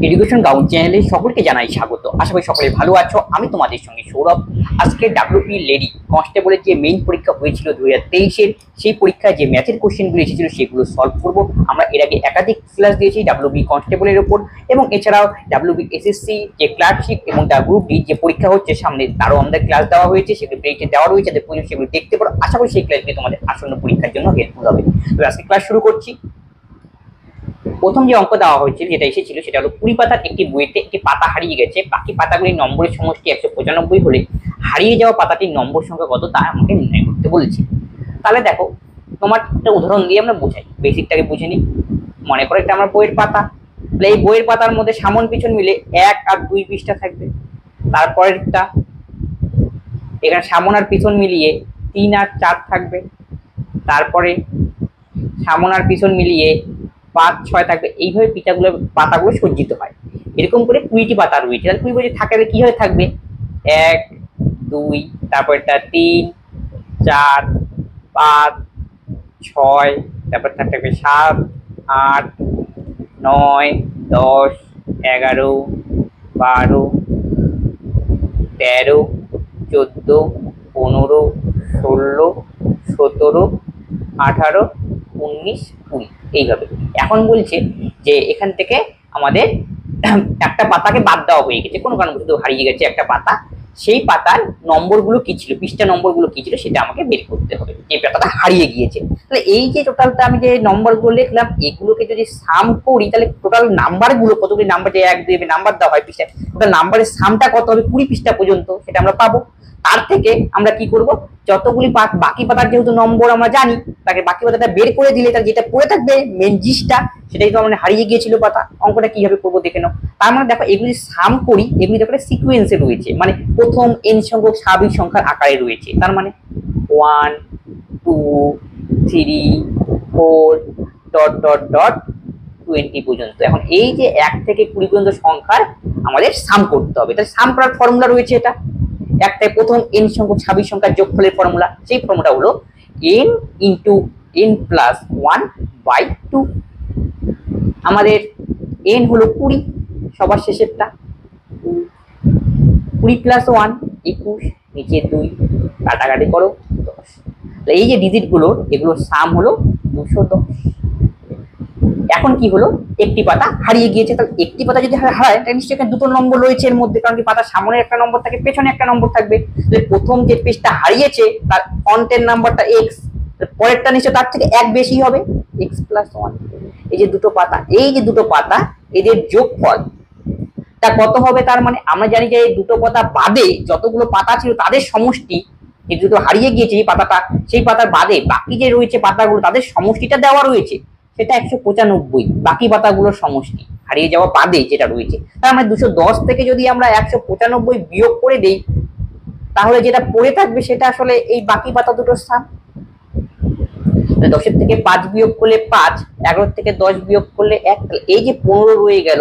Education ground চ্যানেলে সকলকে জানাই স্বাগত। আশা করি সকলে ভালো আছো। আমি তোমাদের সঙ্গে সৌরভ। আজকে ডাব্লিউপি লেডি কনস্টেবলের যে মেইন পরীক্ষা হয়েছিল 2023-এর, সেই পরীক্ষায় যে ম্যাথের কোশ্চেনগুলো এসেছিল সেগুলো সলভ করবো। আমরা এর আগে একাধিক ক্লাস দিয়েছি ডাব্লিউবি কনস্টেবলের ওপর, এবং এছাড়াও ডাব্লিউবি এসএসসি যে ক্লার্কশিপ এবং দ্য গ্রুপ ডি যে পরীক্ষা হচ্ছে সামনে, তারও আমাদের ক্লাস দেওয়া হয়েছে, সেগুলো প্লেটে দেওয়া রয়েছে, সেগুলো দেখতে পারো। আশা করি সেই ক্লাসগুলি তোমাদের আসন্ন পরীক্ষার জন্য হেল্পফুল হবে। তো আজকে ক্লাস শুরু করছি। প্রথম যে অঙ্ক দেওয়া হয়েছিল, যেটা এসেছিল, সেটা হলো 20 পাতার একটি বইতে একটি পাতা হারিয়ে গেছে। বাকি পাতাগুলির নম্বরের সমষ্টি 195 হলে হারিয়ে যাওয়া পাতাটির নম্বর সংখ্যা কত তা আমাকে নির্ণয় করতে বলেছে। তাহলে দেখো, তোমার একটা উদাহরণ দিয়ে আমরা বোঝাই, বেসিকটাকে বুঝে নিই। মনে করো এটা আমার বইয়ের পাতা। এই বইয়ের পাতার মধ্যে সামন পিছন মিলে 1 আর 2 পৃষ্ঠা থাকবে। তারপরেরটা এখানে সামন আর পিছন মিলিয়ে 3 আর 4 থাকবে। তারপরে সামন আর পিছন মিলিয়ে 5, 6 থাকবে। এইভাবে পাতাগুলো সজ্জিত হয়। এরকম করে 20টি পাতা রয়েছে। তাহলে 20 বছর থাকলে কিভাবে থাকবে? 1, 2, তারপরটা 3, 4, 5, 6, তারপর থাকবে 7, 8, 9, 10, 11, 12, 13, 14, 15, 16, 17, 18, 19, 20 এইভাবে। এখন বলছে যে এখান থেকে আমাদের একটা পাতাকে বাদ দেওয়া হয়ে গেছে, কোনো কারণবশত হারিয়ে গেছে একটা পাতা। সেই পাতার নম্বরগুলো কি ছিল, পৃষ্ঠা নম্বরগুলো কি ছিল, সেটা আমাকে বের করতে হবে। এই পাতাটা হারিয়ে গিয়েছে, তাহলে এই যে টোটালটা আমি যে নম্বরগুলো লিখলাম, এগুলোকে যদি সাম করি, তাহলে টোটাল নাম্বারগুলো কতগুলি নাম্বার, যে 1 2 নাম্বার দেওয়া হয় পৃষ্ঠায়, টোটাল নাম্বারের সামটা কত হবে 20 পৃষ্ঠা পর্যন্ত, সেটা আমরা পাবো। তার থেকে আমরা কি করব, যতগুলি বাকি পাতার যেহেতু নম্বর আমরা জানি, তাকে বাকি পাতাটা বের করে দিলে তার যেটা পড়ে থাকবে মেন জিনিসটা, সেটাই তো আমাদের হারিয়ে গিয়েছিল পাতা। অঙ্কটা কিভাবে করবো দেখে নাও। তার মানে দেখো, এগুলি সাম করি, এগুলি দেখো সিকোয়েন্সে রয়েছে, মানে প্রথম n সংখ্যক স্বাভাবিক সংখ্যার আকারে রয়েছে। তার মানে 1, 2, 3, 4 ডট ডট ডট 20 পর্যন্ত। এখন এই যে 1 থেকে 20 পর্যন্ত সংখ্যার আমাদের সাম করতে হবে। তাহলে সাম করার ফর্মুলা রয়েছে, এটা একটাই প্রথম n সংখ্যক স্বাভাবিক সংখ্যার যোগফলের ফর্মুলা। সেই ফর্মুলা হলো n ইন্টু n প্লাস 1/2। আমাদের n হলো 20, সবার শেষেরটা 20 প্লাস 1 21, নিচে 2, কাটাকাটি করো 10। এই যে ডিজিট গুলোর, এগুলোর সাম হলো 210। এখন কি হলো, একটি পাতা হারিয়ে গিয়েছে। তাহলে একটি পাতা যদি হারায়, তাহলে নিশ্চয়ই এখানে দুটো নম্বর রয়েছে এর মধ্যে, কারণ কি পাতার সামনে একটা নম্বর থাকে, পেছনে একটা নম্বর থাকবে। তাহলে প্রথম যে পেজটা হারিয়েছে তার ফন্টের নাম্বারটা x, পরেরটা নিশ্চয় তার থেকে 1 বেশি হবে, x প্লাস 1। এই যে দুটো পাতা, এদের যোগফল তা কত হবে? তার মানে আমরা জানি যে এই দুটো পাতা বাদে যতগুলো পাতা ছিল তাদের সমষ্টি, যে দুটো হারিয়ে গিয়েছে এই পাতাটা, সেই পাতার বাদে বাকি যে রয়েছে পাতাগুলো, তাদের সমষ্টিটা দেওয়া রয়েছে, সেটা 195। বাকি পাতাগুলোর সমষ্টি হারিয়ে যাওয়া বাদে যেটা রয়েছে, তার মানে 210 থেকে যদি আমরা 195 বিয়োগ করে দেই, তাহলে যেটা পড়ে থাকবে সেটা আসলে এই বাকি পাতা দুটোর স্থান। 10 থেকে 5 বিয়োগ করলে 5, 11 থেকে 10 বিয়োগ করলে 1, এই যে 15 রয়ে গেল,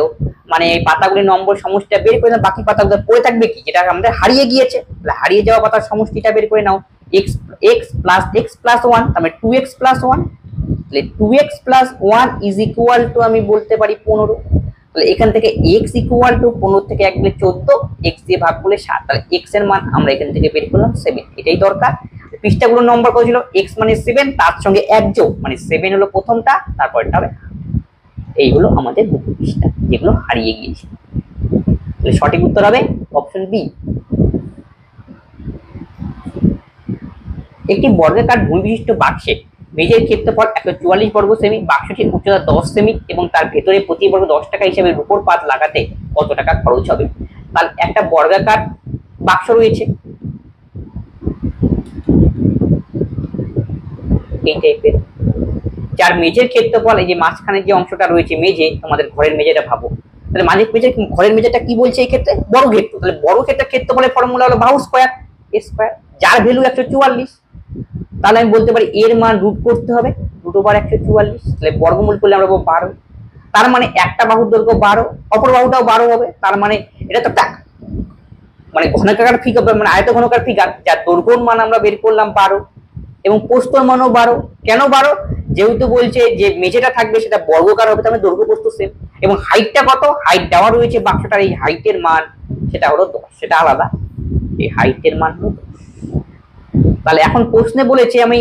মানে এই পাতাগুলির নম্বর সমষ্টিটা বের করে নাও। বাকি পাতাগুলো পড়ে থাকবে কি, যেটা আমাদের হারিয়ে গিয়েছে। তাহলে হারিয়ে যাওয়া পাতার সমষ্টিটা বের করে নাও, x প্লাস 1, তাহলে 2x প্লাস 1। তাহলে 2x plus 1 is equal two, আমি বলতে পারি 15। তাহলে এখান থেকে x ইকুয়াল টু 15 থেকে 1 গেলে 14, x দিয়ে ভাগ করলে 7। তাহলে x এর মান আমরা এখান থেকে বের করলাম 7। এটাই দরকার। পৃষ্ঠাগুলোর নম্বর কত ছিল, x মানে 7, তার সঙ্গে 1 যোগ, মানে 7 হলো প্রথমটা, তারপরটা হবে। এই হলো আমাদের দুটো পৃষ্ঠা যেগুলো হারিয়ে গিয়েছে। তাহলে সঠিক উত্তর হবে অপশন বি। একটি বর্গাকার ভূমি বিশিষ্ট বাক্সে মেঝের ক্ষেত্রফল 144 বর্গ সেমি, বাক্সটির উচ্চতা 10 সেমি এবং তার ভেতরে প্রতি বর্গ 10 টাকা হিসেবে রূপোর পাত লাগাতে কত টাকা খরচ হবে? তাহলে একটা বর্গাকার বাক্স রয়েছে এই টাইপের, যার মেঝের ক্ষেত্রফল, এই যে মাঝখানে যে অংশটা রয়েছে মেঝে, তোমাদের ঘরের মেঝেটা ভাবো। তাহলে ঘরের মেঝেটা কি বলছে এই ক্ষেত্রে? বর্গক্ষেত্র। তাহলে বর্গক্ষেত্রের ক্ষেত্রফলের ফর্মুলা হলো বাহু স্কয়ার a স্কয়ার, যার ভ্যালু 144। তাহলে আমি বলতে পারি এর মান রুট করতে হবে, রুট ওভার 144। তাহলে বর্গমূল করলে আমরা পাবো 12। তার মানে একটা বাহুর দৈর্ঘ্য 12, অপর বাহুটাও 12 হবে। তার মানে এটা তো মানে ঘনকাকার ফিগার, মানে আয়তঘনকার ফিগার, যার দৈর্ঘ্যর মান আমরা বের করলাম 12, এবং প্রস্থর মানও 12। কেন 12? যেহেতু বলছে যে মেঝেটা থাকবে সেটা বর্গাকার হবে, তাহলে দৈর্ঘ্য প্রস্থ সেম। এবং হাইটটা কত? হাইট দেওয়া রয়েছে বাক্সটার, এই হাইটের মান সেটা হলো 10, সেটা আলাদা, এই হাইটের মান হলো 10। তাহলে এখন প্রশ্নে বলেছে আমি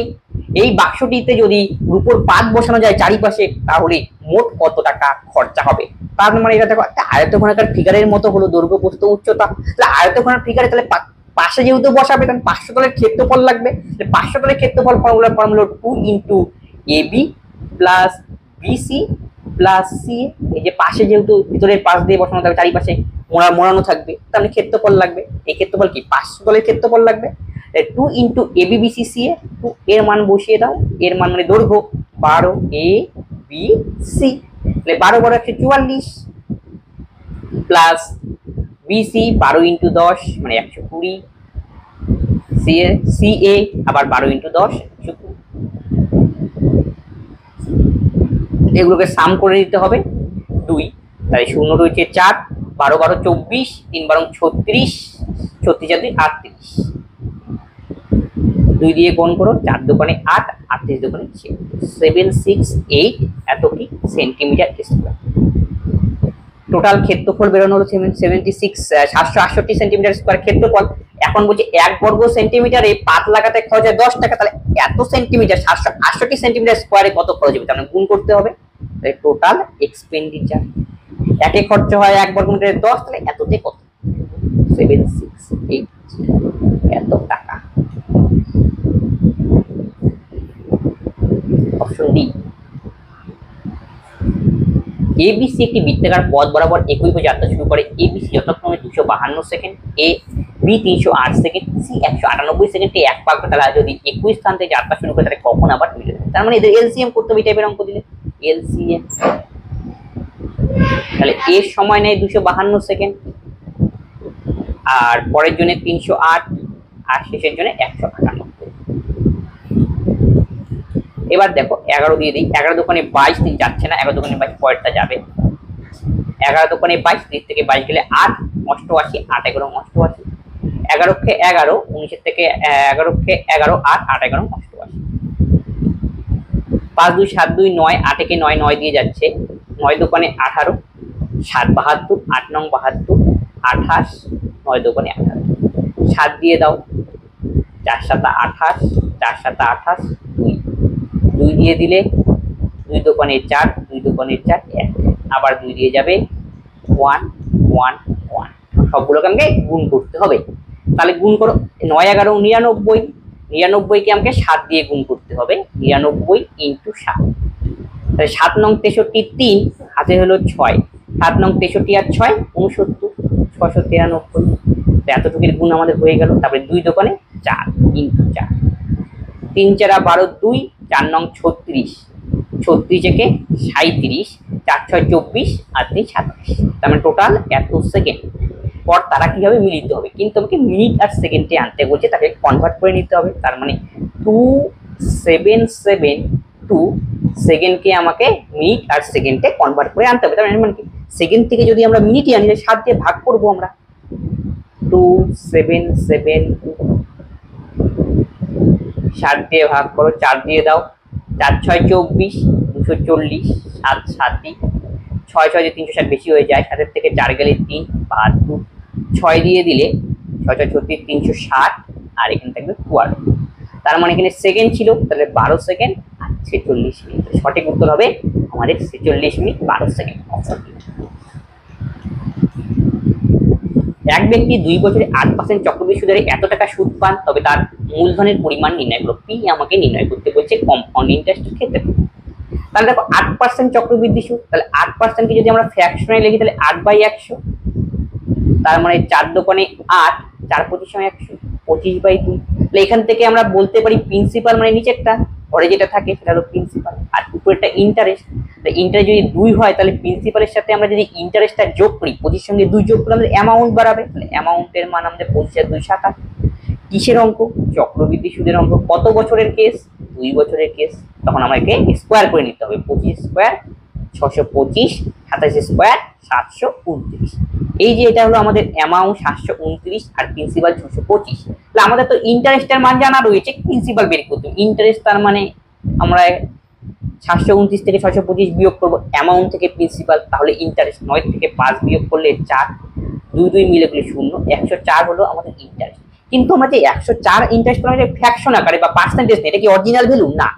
এই বাক্সটিতে যদি রূপোর পাত বসানো যায় চারিপাশে, তাহলে মোট কত টাকা খরচা হবে। তার মানে এটা দেখো একটা আয়তঘনাকার ফিগারের মতো হলো দৈর্ঘ্য প্রস্থ উচ্চতা। তাহলে আয়তঘনাকার ফিগারে তাহলে পাশে যেহেতু বসাবে তখন 500 তলের ক্ষেত্রফল লাগবে। 500 তলের ক্ষেত্রফল formula 2 into AB plus BC plus C. এই যে পাশে যেহেতু ভিতরের পাশ দিয়ে বসানো থাকবে, চারিপাশে মোড়ানো থাকবে, তাহলে ক্ষেত্রফল লাগবে। এই ক্ষেত্রফল কি 500 তলের ক্ষেত্রফল লাগবে। 2 ইন্টু এবি বিসি সি এ, 2 এর মান বসিয়ে দাও, এর মান মানে দৈর্ঘ্য 12 এ বি সি, তাহলে 12 12 144 প্লাস বিসি 12 ইন্টু 10 মানে 120, সি এ আবার 12 ইন্টু 10 120। এগুলোকে সাম করে দিতে হবে 2, তাই শূন্য রয়েছে 4, 12 12 24, 3 12 36, 36 4 38, 2 দিয়ে গুণ করো, 4 দুগুণে 8, 38 দুগুণে 768 এত কি সেন্টিমিটার স্কয়ার। টোটাল ক্ষেত্রফল বেরোনো হলো 768 সেন্টিমিটার স্কয়ার ক্ষেত্রফল। এখন বলছে 1 বর্গ সেন্টিমিটারে পাত লাগাতে খরচ হয় 10 টাকা, তাহলে এত সেন্টিমিটার 768 সেন্টিমিটার স্কয়ারে কত খরচ হবে, তাহলে গুণ করতে হবে। তাহলে টোটাল এক্সপেন্ডিচার, একে খরচ হয় 1 বর্গ মিটারে 10, তাহলে এততে কত 768 এত টাকা। Option D. এবিসি একটি বৃত্তাকার পথ বরাবর একইভাবে যাত্রা শুরু করে। এবিসি যথাক্রমে 252 second, A B 308 second, C 198 সেকেন্ডে এক পাক তারা যদি একই স্থান থেকে যাত্রা শুরু করে তাহলে কখন আবার মিলে যাবে। তার মানে এদের এলসিএম করতে হবে, টাইপের অঙ্ক দিলে এলসিএম। তাহলে এর সময় নেয় 252 সেকেন্ড, আর পরের জন্য 308, আর শেষের জন্য 198। এবার দেখো 11 দিয়ে দিই, 11 দোকানে 22 দিন যাচ্ছে না, 11 দোকানে 22 পরেরটা যাবে। 11 দোকানে 22, 30 থেকে 22 গেলে 8 88, 8 11 88, 11 কে 11, 19 থেকে 11 কে 11, 8 8 11 88, 5 2 7 2 9, 8 কে 9 9 দিয়ে যাচ্ছে, 9 দোকানে 18, 7 72, 8 9 72, 28, 9 দোকানে 18, 7 দিয়ে দাও, 4 7 28, 4 7 28, 2 দিয়ে দিলে 2 দোকানে 4, 2 দোকানে 4 1, আবার 2 দিয়ে যাবে 1 1 1, সবগুলোকে আমাকে গুণ করতে হবে। তাহলে গুণ করো, 9 11 99, 99 কে আমাকে 7 দিয়ে গুণ করতে হবে, 99 ইন্টু 7, তাহলে 7 নং 63 3, হাতে হলো 6, 7 নং 63 আর 6 69, 693, এতটুকুর গুণ আমাদের হয়ে গেল। তারপরে 2 দোকানে 4 ইন্টু 4, 3 4 12 2, 4 নং 36, 36 একে 37, 4 6 24 আর 3 27, তার মানে টোটাল এত সেকেন্ড। পর তারা কিভাবে মিলিত হবে, কিন্তু আমাকে মিনিট আর সেকেন্ডে আনতে বলছে, তাকে কনভার্ট করে নিতে হবে। তার মানে 2772 সেকেন্ডকে আমাকে মিনিট আর সেকেন্ডে কনভার্ট করে আনতে হবে। তার মানে কি সেকেন্ড থেকে যদি আমরা মিনিটে আনি, 7 দিয়ে ভাগ করবো আমরা, 2772 7 দিয়ে ভাগ করো, 4 দিয়ে দাও, 4 6 24, 240, 7 7 6 6 দিয়ে 360 বেশি হয়ে যায়, 7 থেকে 4 গেলে 3 72, 6 দিয়ে দিলে 6 6 36 360, আর এখানে থাকবে 12। তার মানে এখানে সেকেন্ড ছিল, তাহলে 12 সেকেন্ড আর 46 মিনিট। সঠিক উত্তর হবে আমাদের 46 মিনিট 12 সেকেন্ড। এক ব্যক্তি 2 বছরে 8% চক্রবৃদ্ধি সুদে এত টাকা সুদ পান, তবে তার মূলধনের পরিমাণ নির্ণয় করো। পি আমাকে নির্ণয় করতে বলছে কম্পাউন্ড ইন্টারেস্টের ক্ষেত্রে। তাহলে দেখো 8% চক্রবৃদ্ধি সুদ, তাহলে 8% কে যদি আমরা ফ্র্যাকশনে লিখি তাহলে 8/100, তার মানে 4 দোকানে 8, 4 25 100, 25/2। তাহলে এখান থেকে আমরা বলতে পারি প্রিন্সিপাল মানে নিচেরটা, পরে যেটা থাকে সেটা হলো প্রিন্সিপাল, আর উপরেরটা ইন্টারেস্ট। ইন্টারেস্ট যদি 2 হয় তাহলে প্রিন্সিপালের সাথে আমরা যদি ইন্টারেস্টটা যোগ করি, 25 সঙ্গে 2 যোগ করলে আমাদের অ্যামাউন্ট বাড়াবে, তাহলে অ্যামাউন্টের মান আমাদের 25 আর 2 27। কিসের অঙ্ক? চক্রবৃদ্ধি সুদের অঙ্ক। কত বছরের কেস? 2 বছরের কেস। তখন আমাকে স্কোয়ার করে নিতে হবে, 25 স্কোয়ার 625, 27 স্কোয়ার 729। এই যে এটা হলো আমাদের অ্যামাউন্ট 729 আর প্রিন্সিপাল 625। তাহলে আমাদের তো ইন্টারেস্টের মান জানা রয়েছে, প্রিন্সিপাল বের করতে ইন্টারেস্ট, তার মানে আমরা 729 থেকে 625 বিয়োগ করবো অ্যামাউন্ট থেকে প্রিন্সিপাল, তাহলে ইন্টারেস্ট 9 থেকে 5 বিয়োগ করলে 4, 2 মিলে গেলে 0, 104 হলো আমাদের ইন্টারেস্ট। কিন্তু আমরা যে 104 ইন্টারেস্ট পেলাম এটা ফ্র্যাকশন আকারে বা পার্সেন্টেজ নেই, এটা কি অরিজিনাল ভ্যালু না,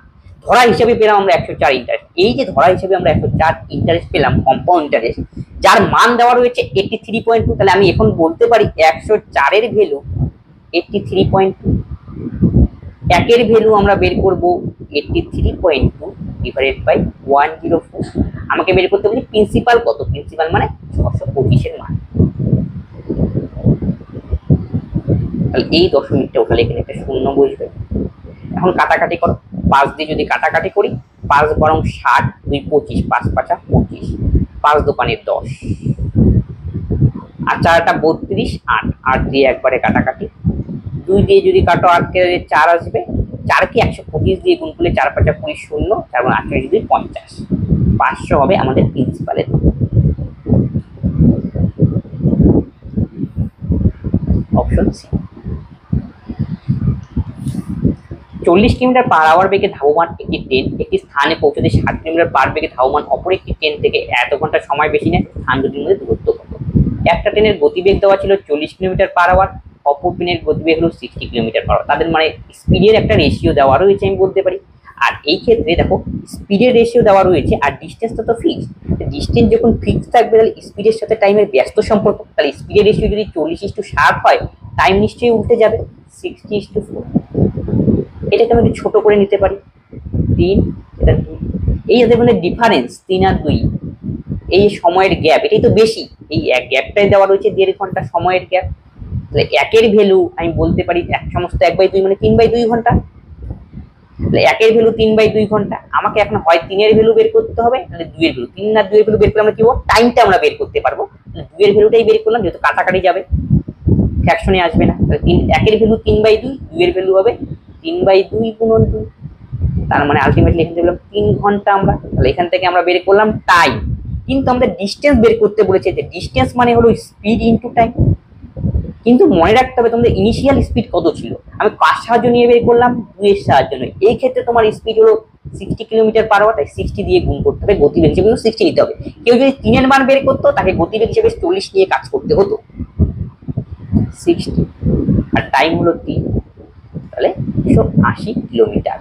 ধরা হিসেবে পেলাম আমরা 104 ইন্টারেস্ট। এই যে ধরা হিসেবে আমরা 104 ইন্টারেস্ট পেলাম কম্পাউন্ড ইন্টারেস্ট, যার মান দেওয়া রয়েছে 83.2, তাহলে আমি এখন বলতে পারি 104 এর ভ্যালু 83.2। একের ভ্যালু আমরা বের করব 83.2 ডিভাইডেড বাই 104। আমাকে বের করতে বলি প্রিন্সিপাল কত, প্রিন্সিপাল মানে 625 এর মান। তাহলে এই দশমিকটা ওঠালে এখানে একটা শূন্য বসবে। এখন কাটাকাটি করো, 5 দিয়ে যদি কাটাকাটি করি, 5 বরং 60, 2 25, 5 5 25, 5 দোকানে 10, আর 4টা 32, 8 8 দিয়ে একবারে কাটাকাটি, 2 দিয়ে যদি কাটো 8 কে 4 আসবে, 4 কে 125 দিয়ে গুণ করলে 4 5 20, 0, 4 28 যদি 50, 500 হবে আমাদের প্রিন্সিপালের। Option C. 40 kilometre per hour বেগে ধাবমান একটি ট্রেন একটি স্থানে পৌঁছতে 60 কিলোমিটার পার বেগে ধাবমান অপর একটি ট্রেন থেকে এত ঘন্টা সময় বেশি নেয়, স্থান দুটির মধ্যে দূরত্ব কত? একটা ট্রেনের গতিবেগ দেওয়া ছিল 40 কিলোমিটার পার আওয়ার, অপর ট্রেনের গতিবেগ হলো 60 কিলোমিটার পার আওয়ার। তাদের মানে স্পিডের একটা রেশিও দেওয়া রয়েছে আমি বলতে পারি। আর এই ক্ষেত্রে দেখো স্পিডের রেশিও দেওয়া রয়েছে আর ডিস্টেন্সটা তো ফিক্সড। ডিস্টেন্স যখন ফিক্সড থাকবে তাহলে স্পিডের সাথে টাইমের ব্যস্ত সম্পর্ক, তাহলে স্পিডের রেশিও যদি 40:60 হয়, টাইম নিশ্চয়ই উল্টে যাবে 60:4। এটাকে আমি একটু ছোট করে নিতে পারি 3, এটা 2। এই যাদের মানে ডিফারেন্স 3 আর 2, এই সময়ের গ্যাপ এটাই তো বেশি, এই এক গ্যাপটাই দেওয়া রয়েছে 1.5 ঘন্টা সময়ের গ্যাপ। তাহলে একের ভ্যালু আমি বলতে পারি এক সমস্ত 1/2 মানে 3/2 ঘন্টা। তাহলে একের ভ্যালু 3/2 ঘন্টা। আমাকে এখন হয় 3 এর ভ্যালু বের করতে হবে, তাহলে 2 এর ভ্যালু, 3 আর 2 এর ভ্যালু বের করলে আমরা কি হবে, টাইমটা আমরা বের করতে পারবো। 2 এর ভ্যালুটাই বের করলাম, যেহেতু কাটাকাটি যাবে ফ্র্যাকশনে আসবে না। তাহলে একের ভ্যালু 3/2, 2 এর ভ্যালু হবে 3/2 গুণন 2, তার মানে আলটিমেটলি এখানে দেখলাম 3 ঘন্টা আমরা। তাহলে এখান থেকে আমরা বের করলাম টাইম, কিন্তু আমাদের ডিস্টেন্স বের করতে বলেছে, যে ডিস্টেন্স মানে হলো স্পিড ইনটু টাইম। কিন্তু মনে রাখতে হবে তোমাদের ইনিশিয়াল স্পিড কত ছিল, আমি কার সাহায্য নিয়ে বের করলাম, 2 এর সাহায্য নিয়ে। এই ক্ষেত্রে তোমার স্পিড হলো 60 কিলোমিটার পার আওয়ার, তাই 60 দিয়ে গুণ করতে হবে, গতিবেগ হিসেবে 60 নিতে হবে। কেউ যদি 3 এর মান বের করতো তাকে গতিবেগ হিসেবে 40 নিয়ে কাজ করতে হতো, 60 আর টাইম হলো 3, তাহলে 180 কিলোমিটার।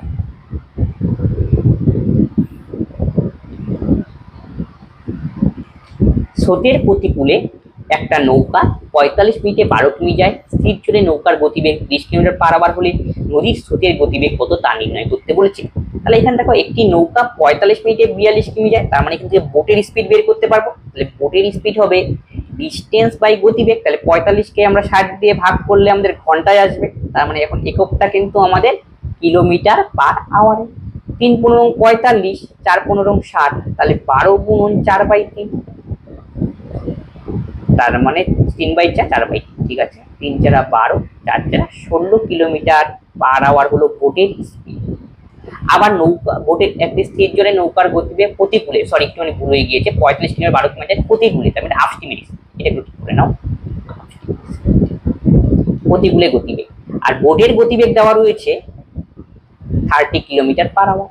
স্রোতের প্রতিকূলে একটা নৌকা 45 মিনিটে 12 কিমি যায়, স্থির জলে নৌকার গতিবেগ 30 কিলোমিটার পার আওয়ার হলে নদীর স্রোতের গতিবেগ কত তা নির্ণয় করতে বলেছে। তাহলে এখানে দেখো একটি নৌকা 45 মিনিটে 42 কিমি যায়, তার মানে কিন্তু বোটের স্পিড বের করতে পারবো। তাহলে বোটের স্পিড হবে ডিস্টেন্স বাই গতিবেগ, তাহলে 45 কে আমরা 60 দিয়ে ভাগ করলে আমাদের ঘন্টায় আসবে, তার মানে এখন এককটা কিন্তু আমাদের কিলোমিটার পার আওয়ারে। 3 15 45, 4 15 60, তাহলে 12 গুণন 4/3, তার মানে 3/4 4/3, ঠিক আছে। 3 4 12, 4 4 16 কিলোমিটার পার আওয়ার হলো বোটের স্পিড। আবার নৌকা বোটের একটি স্থির জলে নৌকার গতিবেগ প্রতিকূলে, সরি একটুখানি ভুল হয়ে গিয়েছে, 45 কিলোমিটার 12 কিলোমিটার প্রতিকূলে, তার মানে আপস্ট্রিম, এটা একটু ঠিক করে নাও, প্রতিকূলে গতিবেগ। আর বোটের গতিবেগ দেওয়া রয়েছে 30 কিলোমিটার পার আওয়ার।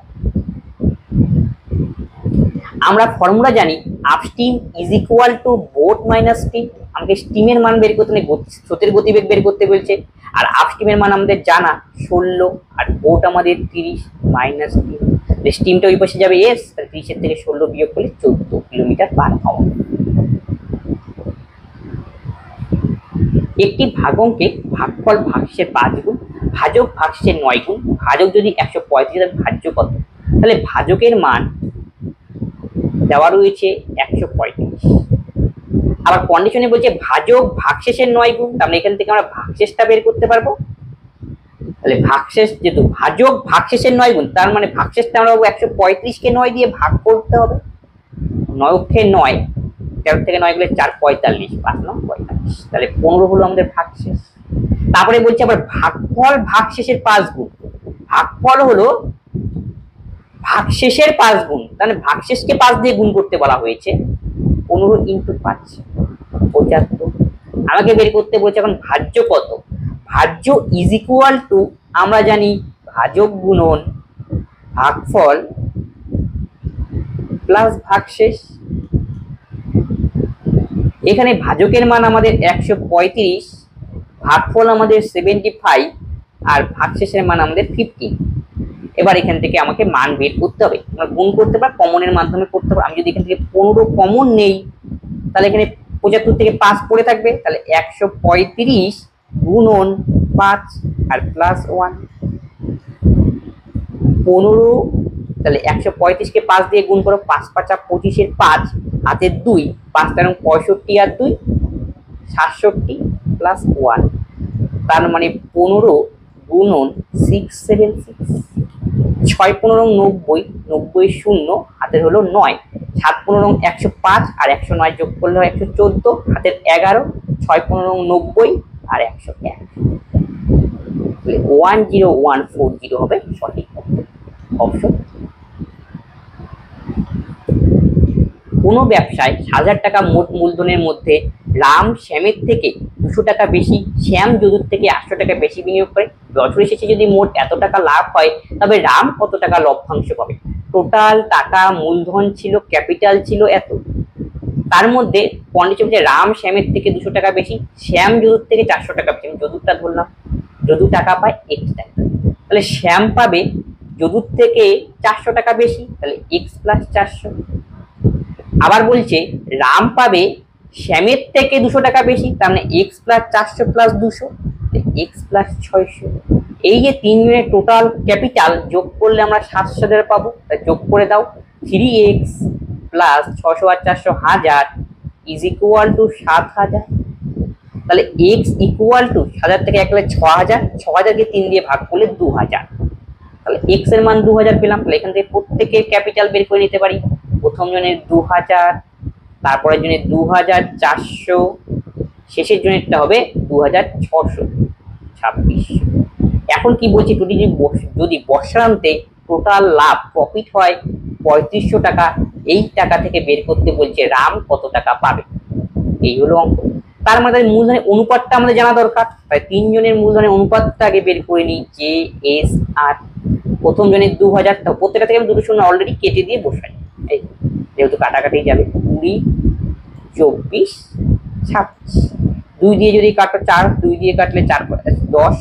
আমরা ফর্মুলা জানি upstream is equal two boat minus steam. আমাকে স্টিমের মান বের করতে, স্রোতের গতিবেগ বের করতে বলছে, আর আপস্ট্রিমের মান আমাদের জানা 16, আর বোট আমাদের 30 মাইনাস স্টিম। স্টিমটা ওই পাশে যাবে এস, 30 এর থেকে 16 বিয়োগ করলে 14 কিলোমিটার পার আওয়ার। একটি ভাগকে ভাগফল ভাগশেষের 5 গুণ, ভাজক ভাগশেষের 9 গুণ, ভাজক যদি 135, ভাজ্য কত? তাহলে ভাজকের মান দেওয়া রয়েছে 135। আবার কন্ডিশনে বলছে ভাজক ভাগশেষের 9 গুণ, তাহলে এখান থেকে আমরা ভাগশেষটা বের করতে পারবো। তাহলে ভাগশেষ যেহেতু ভাজক ভাগশেষের 9 গুণ, তার মানে ভাগশেষটা আমরা 135 কে 9 দিয়ে ভাগ করতে হবে। 9 কে 9, 13 থেকে 9 গেলে 4 45, 5 9 45, তাহলে 15 হলো আমাদের ভাগশেষ। তারপরে বলছে আবার ভাগফল ভাগশেষের 5 গুণ, ভাগফল হলো ভাগশেষের 5 গুণ, তাহলে ভাগশেষকে 5 দিয়ে গুণ করতে বলা হয়েছে, 15 × 5, 75। আমাকে বের করতে বলছে এখন ভাজ্য কত। ভাজ্য ইজ ইকুয়াল টু, আমরা জানি ভাজক গুণন ভাগফল প্লাস ভাগশেষ। এখানে ভাজকের মান আমাদের 135, ভাগফল আমাদের 75 আর ভাগশেষের মান আমাদের 15। এবার এখান থেকে আমাকে মান বের করতে হবে। আমরা গুণ করতে পারি, কমনের মাধ্যমে করতে পারি। আমি যদি এখান থেকে 15 কমন নেই তাহলে এখানে 75 থেকে 5 পড়ে থাকবে, তাহলে 135 গুণন 5 আর প্লাস 1 15। তাহলে 135 কে 5 দিয়ে গুণ করো, 5 5 25 এর 5 হাতের 2, 5 তেরো 65 আর 2 67 প্লাস 1, তার মানে 15 গুণন 676, 6 15 90, 90 শূন্য হাতের হলো 9, 7 15 105 আর 109 যোগ করলে হয় 114, হাতের 11, 6 15 90 আর 101, 10140 হবে সঠিক অপশন। কোনো ব্যবসায় 1000 টাকা মোট মূলধনের মধ্যে রাম শ্যামের থেকে 200 টাকা বেশি, শ্যাম যদুর থেকে 800 টাকা বেশি বিনিয়োগ করে বছর শেষে যদি মোট এত টাকা লাভ হয় তবে রাম কত টাকা লভ্যাংশ পাবে। টোটাল টাকা মূলধন ছিল, ক্যাপিটাল ছিল এত, তার মধ্যে কন্ডিশন যে রাম শ্যামের থেকে 200 টাকা বেশি, শ্যাম যদুর থেকে 400 টাকা বেশি। আমি যদুরটা ধরলাম, যদু টাকা পায় x টাকা, তাহলে শ্যাম পাবে যদুর থেকে 400 টাকা বেশি, তাহলে x প্লাস 400। আবার বলছে রাম পাবে শ্যামের থেকে 200 টাকা বেশি, তার মানে x plus 400 plus 200, x plus 600। এই যে তিনজনের টোটাল ক্যাপিটাল যোগ করলে আমরা 700 পাবো, তাই যোগ করে দাও। 3x প্লাস 600 আর 400 1000 ইজ ইকুয়াল টু 7000। তাহলে x ইকুয়াল টু 1000 থেকে 1 গেলে 6000, 6000 কে 3 দিয়ে ভাগ করলে 2000, তাহলে x এর মান 2000 পেলাম। তাহলে এখান থেকে প্রত্যেকের ক্যাপিটাল বের করে নিতে পারি। প্রথম জনের 2000, তারপরের জনের 2400, শেষের জনেরটা হবে 2626। এখন কি বলছি, যদি বর্ষান্তে টোটাল লাভ প্রফিট হয় 3500 টাকা, এই টাকা থেকে বের করতে বলছে রাম কত টাকা পাবে। এই হলো অঙ্ক। তার মানে মূলধনের অনুপাতটা আমাদের জানা দরকার, তাই তিনজনের মূলধনের অনুপাতটা আগে বের করে নিই। জে এস আর প্রথম জনের 2000, প্রত্যেকটা থেকে আমি 2 শূন্য অলরেডি কেটে দিয়ে বসাই, এই যেহেতু কাটাকাটি যাবে। 20 24 26, 2 দিয়ে যদি কাটো 4, 2 দিয়ে কাটলে 4 10,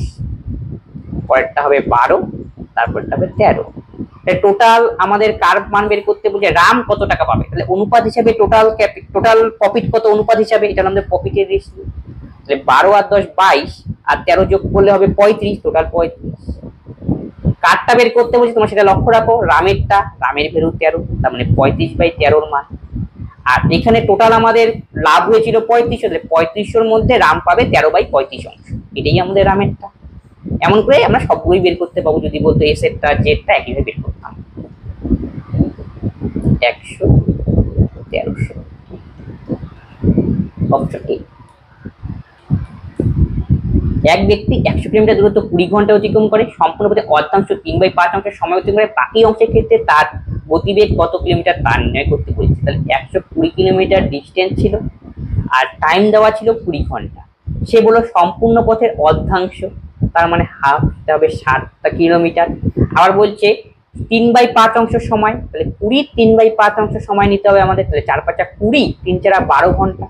পরেরটা হবে 12, তারপরটা হবে 13। টোটাল আমাদের কার মান বের করতে বলছে, রাম কত টাকা পাবে। তাহলে অনুপাত হিসাবে টোটাল প্রফিট কত অনুপাত হিসাবে, এটা আমাদের প্রফিটের রেশিও। তাহলে 12 আর 10 22 আর 13 যোগ করলে হবে 35, টোটাল 35। কারটা বের করতে বলছে তোমরা সেটা লক্ষ্য রাখো, রামেরটা, রামের ভ্যালু 13, তার মানে 35/13 মান। আর এখানে টোটাল আমাদের লাভ হয়েছিল 3500, তাহলে 3500 এর মধ্যে রাম পাবে 13/35 অংশ, এটাই আমাদের রামেরটা। এমন করে আমরা সবগুলোই বের করতে পাবো। যদি বলতো এস এরটা জেডটা একইভাবে বের করতাম। 100 1300 অপশন এ। এক ব্যক্তি 100 কিলোমিটার দূরত্ব 20 ঘন্টা অতিক্রম করে, সম্পূর্ণ পথে অর্ধাংশ 3/5 অংশের সময় অতিক্রম করে, বাকি অংশের ক্ষেত্রে তার গতিবেগ কত কিলোমিটার তা নির্ণয় করতে বলেছে। তাহলে 120 কিলোমিটার ডিস্টেন্স ছিল আর টাইম দেওয়া ছিল 20 ঘন্টা। সে বলল সম্পূর্ণ পথের অর্ধাংশ, তার মানে হাফ, এটা হবে 60 কিলোমিটার। আবার বলছে 3/5 অংশ সময়, তাহলে 20 3/5 অংশ সময় নিতে হবে আমাদের, তাহলে 4 5 20, 3 4 12 ঘন্টা।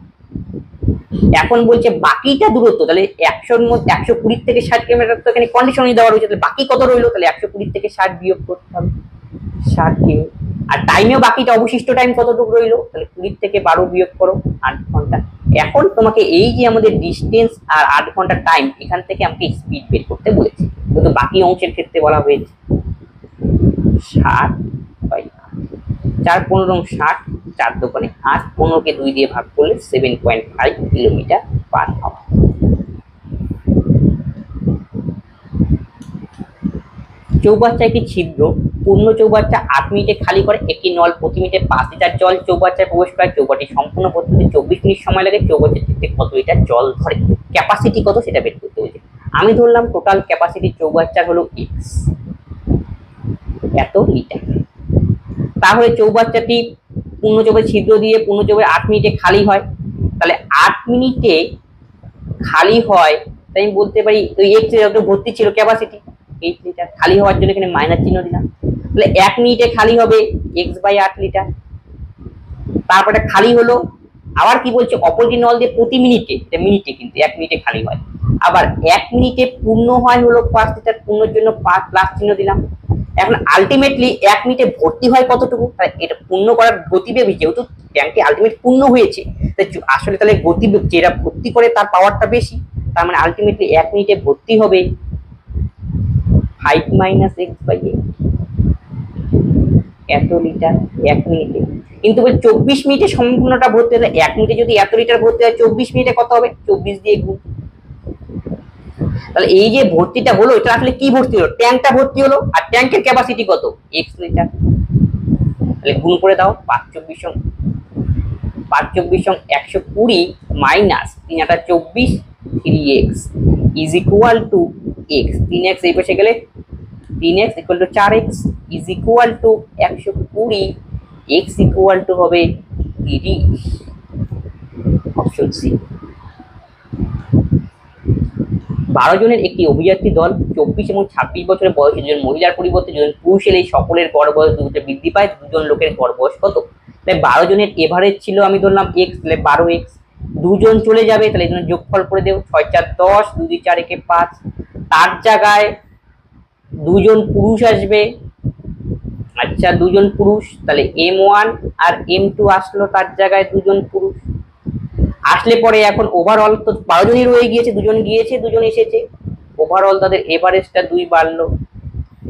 এখন বলছে বাকিটা দূরত্ব, তাহলে 100-র মধ্যে 120 থেকে 60 কিলোমিটার তো এখানে কন্ডিশনই দেওয়া রয়েছে, তাহলে বাকি কত রইলো, তাহলে 120 থেকে 60 বিয়োগ করতে হবে, 60 কিলো। আর টাইমেও বাকিটা অবশিষ্ট টাইম কতটুকু রইলো, তাহলে 20 থেকে 12 বিয়োগ করো, 8 ঘন্টা। এখন তোমাকে এই যে আমাদের ডিস্টেন্স আর 8 ঘন্টা টাইম, এখান থেকে আমাকে স্পিড বের করতে বলেছে, কিন্তু বাকি অংশের ক্ষেত্রে বলা হয়েছে 60/8, 4 15 60, 4 দোকানে 8, 15 কে 2 দিয়ে ভাগ করলে 7.5 কিলোমিটার পার আওয়ার। চৌবাচ্চা একটি ছিদ্র, পূর্ণ চৌবাচ্চা 8 মিনিটে খালি করে, একটি নল প্রতি মিনিটে 5 লিটার জল চৌবাচ্চায় প্রবেশ করে, চৌবাচ্চাটি সম্পূর্ণ পদ্ধতিতে 24 মিনিট সময় লাগে, চৌবাচ্চার ক্ষেত্রে কত লিটার জল ধরে, ক্যাপাসিটি কত সেটা বের করতে হয়েছে। আমি ধরলাম টোটাল ক্যাপাসিটি চৌবাচ্চার হলো x, এত লিটার। তাহলে চৌবাচ্চাটি পূর্ণ চৌবাচ্চা ছিদ্র দিয়ে পূর্ণ চৌবাচ্চা 8 মিনিটে খালি হয়, তাহলে 8 মিনিটে খালি হয়, তাই আমি বলতে পারি ওই এক্স যত ভর্তি ছিল ক্যাপাসিটি 8 লিটার, খালি হওয়ার জন্য এখানে মাইনাস চিহ্ন দিলাম। তাহলে 1 মিনিটে খালি হবে x/8 লিটার। তারপরে খালি হলো, আবার কি বলছে অপোজিট নল দিয়ে প্রতি মিনিটে, এটা মিনিটে কিন্তু 1 মিনিটে খালি হয়। আবার 1 মিনিটে পূর্ণ হয় হলো 5 লিটার, পূর্ণর জন্য প্লাস চিহ্ন দিলাম। এখন আলটিমেটলি 1 মিনিটে ভর্তি হয় কতটুকু, এটা পূর্ণ করার গতিবেগ, যেহেতু ট্যাঙ্কটি আলটিমেট পূর্ণ হয়েছে তাই আসলে তাহলে গতিবেগ যেটা ভর্তি করে তার পাওয়ারটা বেশি, তার মানে আলটিমেটলি 1 মিনিটে ভর্তি হবে 5 - x/8 এত লিটার 1 মিনিটে। কিন্তু 24 মিনিটে সম্পূর্ণটা ভর্তি হলে 1 মিনিটে যদি এত লিটার ভর্তি হয় 24 মিনিটে কত হবে, 24 দিয়ে গুণ। তাহলে এই যে ভর্তিটা হলো এটা আসলে কি ভর্তি হলো, ট্যাঙ্কটা ভর্তি হলো, আর ট্যাঙ্কের ক্যাপাসিটি কত x লিটার। তাহলে গুণ করে দাও, 5 × 24 = 120 minus 3 × 8 = 24 3x is equal two x, 3x এই পাশে গেলে 3x equal to 4x is equal two 120, x equal to হবে 30, অপশন সি। 12 জনের একটি অভিযাত্রী দল 24 এবং 26 বছরের বয়সী দুজন মহিলার পরিবর্তে দুজন পুরুষ এলে সকলের গড় বয়স দুটো বৃদ্ধি পায়, দুজন লোকের গড় বয়স কত। তাহলে 12 জনের এভারেজ ছিল আমি ধরলাম x, তাহলে 12x, দুজন চলে যাবে তাহলে এই জন্য যোগফল করে দেব, 6 × 4 = 10, 2 × 4 = 5, তার জায়গায় দুজন পুরুষ আসবে। আচ্ছা দুজন পুরুষ, তাহলে m1 আর m2 আসলো, তার জায়গায় দুজন পুরুষ আসলে পরে এখন ওভারঅল তো 12 জনই রয়ে গিয়েছে, দুজন গিয়েছে দুজন এসেছে, ওভারঅল তাদের এভারেজটা 2 বাড়লো।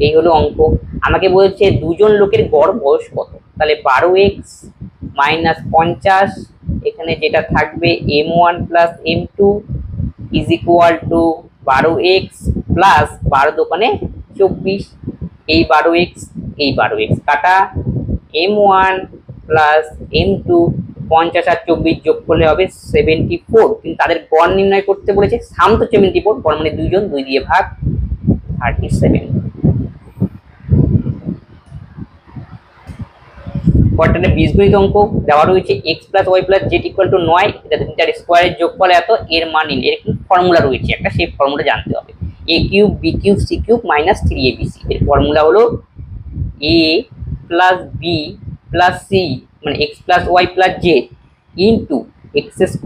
এই হলো অঙ্ক। আমাকে বলছে দুজন লোকের গড় বয়স কত, তাহলে 12x - 50, এখানে যেটা থাকবে m1 + m2 is equal two 12x plus 12 দোকানে 24, এই 12x এই 12x কাটা, m1 + m2 50 আর 24 যোগ করলে হবে 74, কিন্তু তাদের গড় নির্ণয় করতে বলেছে, সাম তো 74, গড় মানে দুইজন, 2 দিয়ে ভাগ 37। পরটাতে বীজগণিত অঙ্ক দেওয়া রয়েছে x + y + z = 9, এটা দুইটার স্কয়ারের যোগফল এত, এর মান নিন। এর কি ফর্মুলা রয়েছে একটা, সেই ফর্মুলা জানতে হবে। a³ b³ c³ - 3abc, এর ফর্মুলা হলো a + b + c মানে x + y + z into x² +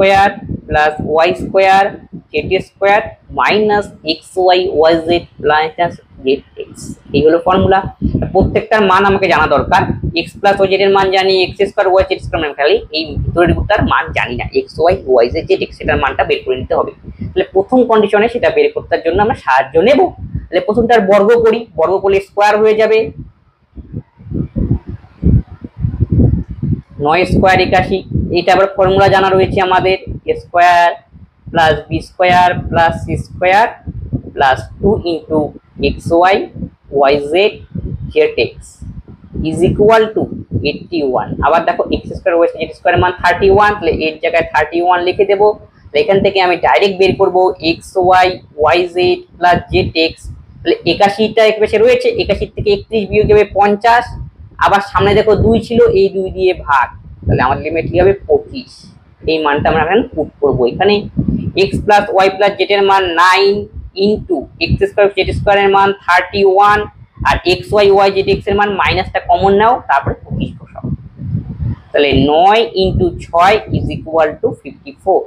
y² z² minus xy yz plus zx, এই হলো ফর্মুলা। প্রত্যেকটার মান আমাকে জানা দরকার। x + y z এর মান জানি, x² y z² মান খালি এই ভিতরের গুলোর মান জানি না, xy yz zx সেটার মানটা বের করে নিতে হবে। তাহলে প্রথম কন্ডিশনে সেটা বের করতে জন্য আমরা সাহায্য নেব। তাহলে প্রথমটার বর্গ করি, বর্গ করলে স্কয়ার হয়ে যাবে, 9 স্কয়ার 81, এইটা আবার ফর্মুলা জানা রয়েছে আমাদের, a² + b² + c² + 2 * xy yz zx is equal two 81। আবার দেখো x² y z² এর মান 31, তাহলে এর জায়গায় 31 লিখে দেব। এখান থেকে আমি ডাইরেক্ট বের করব xy yz + zx, তাহলে 81টা এক পাশে রয়েছে, 81 থেকে 31 বিয়োগ যাবে 50, আবার সামনে দেখো 2 ছিল, এই 2 দিয়ে ভাগ, তাহলে আমার লিমিট কি হবে 25। এই মানটা আমরা এখন পুট করব এখানে। x + y + z এর মান 9 ইনটু x² z² এর মান 31, আর xy yz এর মান মাইনাসটা কমন নাও, তারপরে 25 বসাও, তাহলে 9 × 6 ইজ ইকুয়াল টু 54।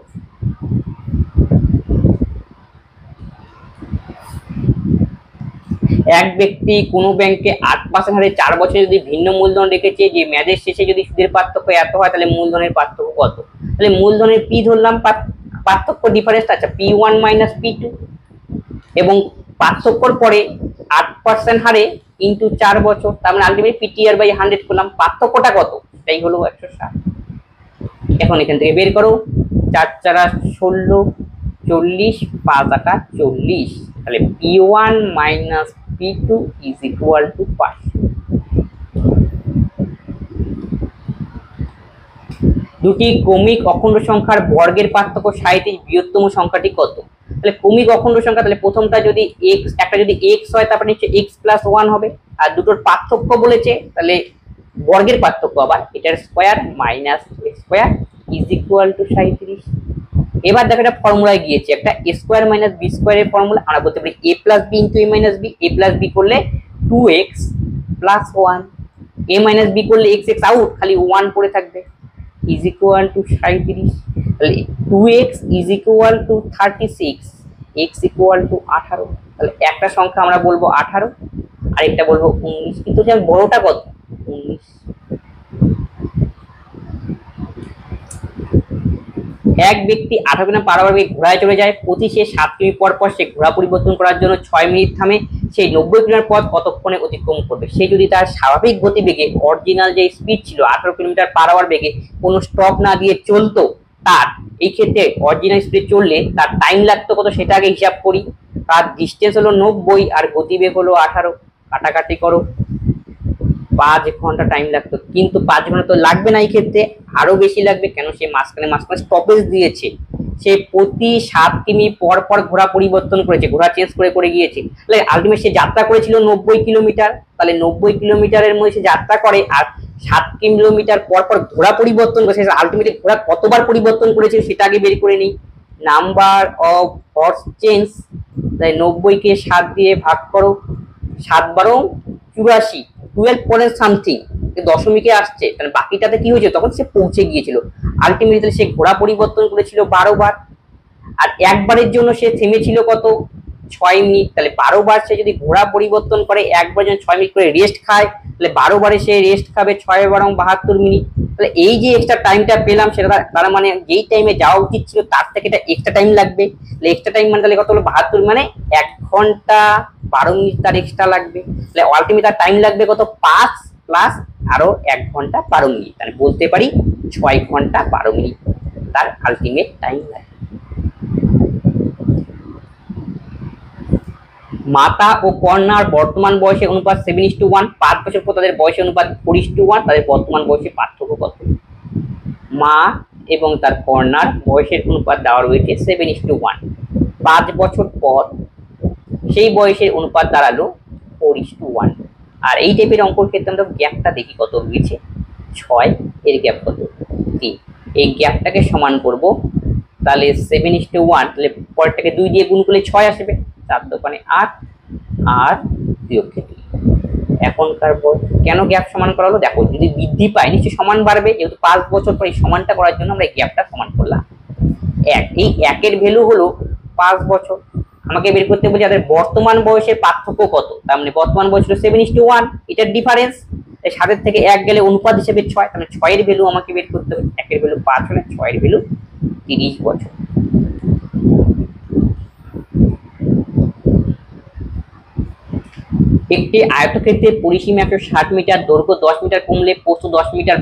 এক ব্যক্তি কোনো ব্যাংকে 8% হারে 4 বছরে যদি ভিন্ন মূলধন রেখেছে, যে মেয়াদের শেষে যদি সুদের পার্থক্য এত হয় তাহলে মূলধনের পার্থক্য কত। তাহলে মূলধনের p ধরলাম, পার্থক্য ডিফারেন্স, আচ্ছা p1 - p2, এবং পার্থক্যর পরে 8% হারে ইনটু 4 বছর, তার মানে আলটিমেটলি ptr/100 করলাম, পার্থক্যটা কত, এটাই হলো 160। এখন এখান থেকে বের করো, 4 × 4 = 16, 40, 5 × 8 = 40, তাহলে p1 - p2 is equal two 5। দুটি ক্রমিক অখণ্ড সংখ্যার বর্গের পার্থক্য 37, বৃহত্তম সংখ্যাটি কত। তাহলে ক্রমিক অখণ্ড সংখ্যা, তাহলে প্রথমটা যদি x, একটা যদি x হয় তারপরে নিচে x + 1 হবে, আর দুটোর পার্থক্য বলেছে তাহলে বর্গের পার্থক্য, আবার এটার square minus x² is equal to 37। এবার দেখো এটা ফর্মুলায় গিয়েছে, একটা a স্কয়ার মাইনাস b স্কয়ারের ফর্মুলা। আমরা বলতে পারি a plus b into a minus b। a plus b করলে 2x plus 1, a minus b করলে x x আউট, খালি 1 পড়ে থাকবে, ইজ ইকুয়াল টু 37। তাহলে 2x is equal two 36, x equal to 18। তাহলে একটা সংখ্যা আমরা বলবো 18, আরেকটা বলবো 19, কিন্তু যে বড়টা কত? 19। এক ব্যক্তি 18 কিমি পার আওয়ার বেগে ঘোড়ায় চলে যায়, প্রতি সে 7 কিমি পর পর সে ঘোড়া পরিবর্তন করার জন্য 6 মিনিট থামে, সেই 90 কিলোমিটার পথ কতক্ষণে অতিক্রম করবে? সে যদি তার স্বাভাবিক গতিবেগে অরিজিনাল যে স্পিড ছিল 18 কিলোমিটার পার আওয়ার বেগে কোনো স্টপ না দিয়ে চলতো, তার এই ক্ষেত্রে অরিজিনাল স্পিডে চললে তার টাইম লাগতো কত সেটা আগে হিসাব করি। তার ডিস্টেন্স হলো 90 আর গতিবেগ হলো 18, কাটাকাটি করো, 5 ঘন্টা টাইম লাগতো। কিন্তু 5 ঘন্টা তো লাগবে না, এই ক্ষেত্রে আরো বেশি লাগবে, কেন সে মাঝখানে স্টপেজ দিয়েছে, সে প্রতি 7 কিমি পর পর ঘোড়া পরিবর্তন করেছে, ঘোড়া চেঞ্জ করে করে গিয়েছে। তাহলে আলটিমেট সে যাত্রা করেছিল 90 কিলোমিটার। তাহলে 90 কিলোমিটারের মধ্যে সে যাত্রা করে আর 7 কিলোমিটার পর পর ঘোড়া পরিবর্তন করেছে, আলটিমেটলি ঘোড়া কতবার পরিবর্তন করেছে সেটা আগে বের করে নিই। নাম্বার অফ হর্স চেঞ্জ, তাই 90 কে 7 দিয়ে ভাগ করো, 7 বারো 84, 12 পয়েন্ট সামথিং দশমিকে আসছে, তাহলে বাকিটাতে কি হয়েছে? তখন সে পৌঁছে গিয়েছিল। আলটিমেটলি সে ঘোড়া পরিবর্তন করেছিল 12 বার, আর একবারের জন্য সে থেমেছিল কত? 6 মিনিট। তাহলে 12 বার সে যদি ঘোড়া পরিবর্তন করে, একবার যখন 6 মিনিট করে রেস্ট খায়, তাহলে 12 বারে সে রেস্ট খাবে 6 বারং 72 মিনিট। তাহলে এই যে এক্সট্রা টাইমটা পেলাম, সেটা তার মানে যেই টাইমে যাওয়া উচিত ছিল তার থেকে এটা এক্সট্রা টাইম লাগবে। তাহলে এক্সট্রা টাইম মানে তাহলে কত হলো? 72, মানে 1 ঘন্টা 12 মিনিট তার এক্সট্রা লাগবে। তাহলে আলটিমেট তার টাইম লাগবে কত? 5 প্লাস আরো 1 ঘন্টা 12 মিনিট, তাহলে বলতে পারি 6 ঘন্টা 12 মিনিট তার আলটিমেট টাইম লাগবে। মাতা ও কন্যার বর্তমান বয়সের অনুপাত 7:1, 5 বছর পর তাদের বয়সের অনুপাত 4:1, তাদের বর্তমান বয়সের পার্থক্য কত? মা এবং তার কন্যার বয়সের অনুপাত দেওয়া রয়েছে 7:1, 5 বছর পর সেই বয়সের অনুপাত দাঁড়ালো 4:1। আর এই টাইপের অঙ্কর ক্ষেত্রে আমরা গ্যাপটা দেখি কত রয়েছে, 6, এর গ্যাপ কত? 3। এই গ্যাপটাকে সমান করব, তাহলে 7:1, তাহলে পরেরটাকে 2 দিয়ে গুণ করলে 6 আসবে, 4 দোকানে 8 আর 2 এখনকার বয়স। কেন গ্যাপ সমান করা হলো? দেখো, যদি বৃদ্ধি পায় নিশ্চয়ই সমান বাড়বে, যেহেতু 5 বছর পরে সমানটা করার জন্য আমরা এই গ্যাপটা সমান করলাম 1। এই 1 এর ভ্যালু হলো 5 বছর। আমাকে বের করতে বলছে তাদের বর্তমান বয়সের পার্থক্য কত, তার মানে বর্তমান বয়স হলো 7:1, এটার ডিফারেন্স 7 থেকে 1 গেলে অনুপাত হিসেবে 6, তাহলে 6 এর ভ্যালু আমাকে বের করতে হবে। 1 এর ভ্যালু 5 হলে 6 এর ভ্যালু 30 বছর। একটি আয়তক্ষেত্রের পরিসীমা 160 মিটার, দৈর্ঘ্য 10 মিটার কমলে প্রস্থ 10 মিটার